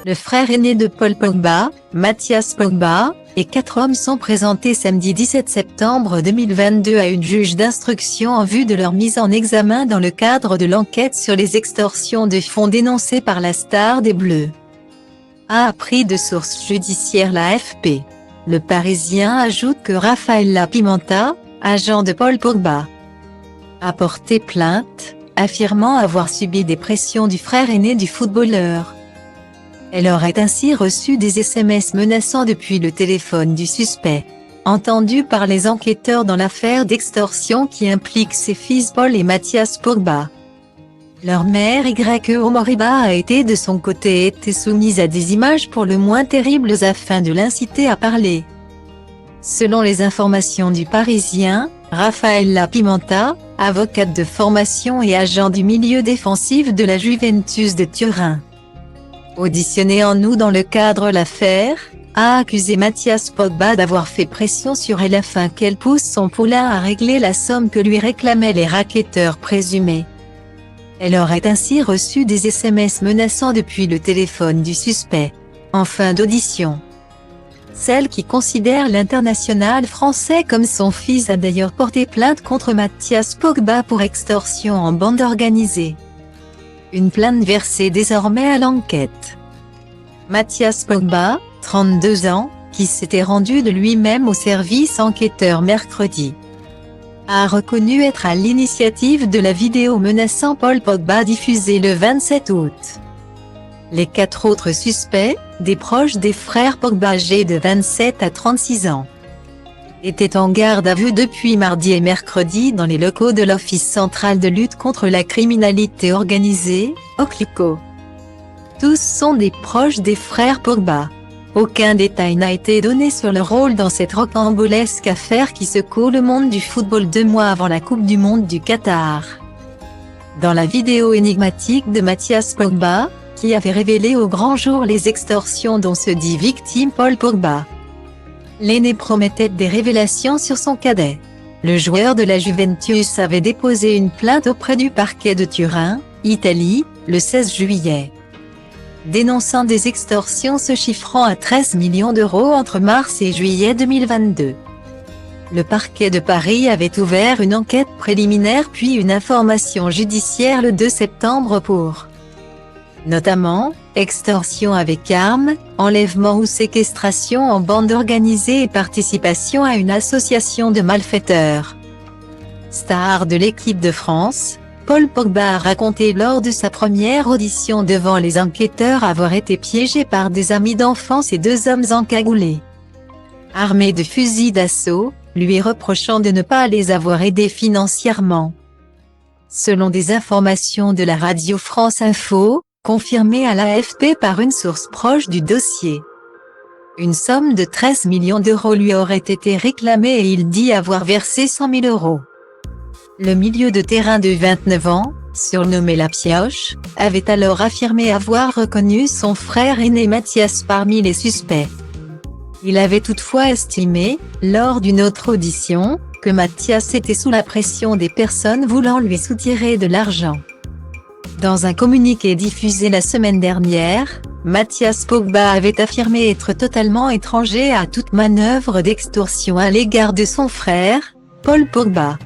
Le frère aîné de Paul Pogba, Mathias Pogba, et 4 hommes sont présentés samedi 17 septembre 2022 à une juge d'instruction en vue de leur mise en examen dans le cadre de l'enquête sur les extorsions de fonds dénoncées par la star des Bleus. A appris de sources judiciaires l'AFP. Le Parisien ajoute que Rafaela Pimenta, agent de Paul Pogba, a porté plainte, affirmant avoir subi des pressions du frère aîné du footballeur. Elle aurait ainsi reçu des SMS menaçants depuis le téléphone du suspect, entendu par les enquêteurs dans l'affaire d'extorsion qui implique ses fils Paul et Mathias Pogba. Leur mère Y.E. Moriba a de son côté été soumise à des images pour le moins terribles afin de l'inciter à parler. Selon les informations du Parisien, Rafaela Pimenta, avocate de formation et agent du milieu défensif de la Juventus de Turin, auditionnée en août dans le cadre de l'affaire, a accusé Mathias Pogba d'avoir fait pression sur elle afin qu'elle pousse son poulain à régler la somme que lui réclamaient les racketteurs présumés. Elle aurait ainsi reçu des SMS menaçants depuis le téléphone du suspect. En fin d'audition, celle qui considère l'international français comme son fils a d'ailleurs porté plainte contre Mathias Pogba pour extorsion en bande organisée. Une plainte versée désormais à l'enquête. Mathias Pogba, 32 ans, qui s'était rendu de lui-même au service enquêteur mercredi, a reconnu être à l'initiative de la vidéo menaçant Paul Pogba diffusée le 27 août. Les 4 autres suspects, des proches des frères Pogba âgés de 27 à 36 ans, étaient en garde à vue depuis mardi et mercredi dans les locaux de l'Office central de lutte contre la criminalité organisée, OCLICO. Tous sont des proches des frères Pogba. Aucun détail n'a été donné sur leur rôle dans cette rocambolesque affaire qui secoue le monde du football 2 mois avant la Coupe du Monde du Qatar. Dans la vidéo énigmatique de Mathias Pogba, qui avait révélé au grand jour les extorsions dont se dit victime Paul Pogba, l'aîné promettait des révélations sur son cadet. Le joueur de la Juventus avait déposé une plainte auprès du parquet de Turin, Italie, le 16 juillet. Dénonçant des extorsions se chiffrant à 13 millions d'euros entre mars et juillet 2022. Le parquet de Paris avait ouvert une enquête préliminaire puis une information judiciaire le 2 septembre pour, notamment, extorsion avec arme, enlèvement ou séquestration en bande organisée et participation à une association de malfaiteurs. Star de l'équipe de France, Paul Pogba a raconté lors de sa première audition devant les enquêteurs avoir été piégé par des amis d'enfance et 2 hommes encagoulés, armés de fusils d'assaut, lui reprochant de ne pas les avoir aidés financièrement. Selon des informations de la radio France Info, confirmées à l'AFP par une source proche du dossier, une somme de 13 millions d'euros lui aurait été réclamée et il dit avoir versé 100 000 euros. Le milieu de terrain de 29 ans, surnommé La Pioche, avait alors affirmé avoir reconnu son frère aîné Mathias parmi les suspects. Il avait toutefois estimé, lors d'une autre audition, que Mathias était sous la pression des personnes voulant lui soutirer de l'argent. Dans un communiqué diffusé la semaine dernière, Mathias Pogba avait affirmé être totalement étranger à toute manœuvre d'extorsion à l'égard de son frère, Paul Pogba.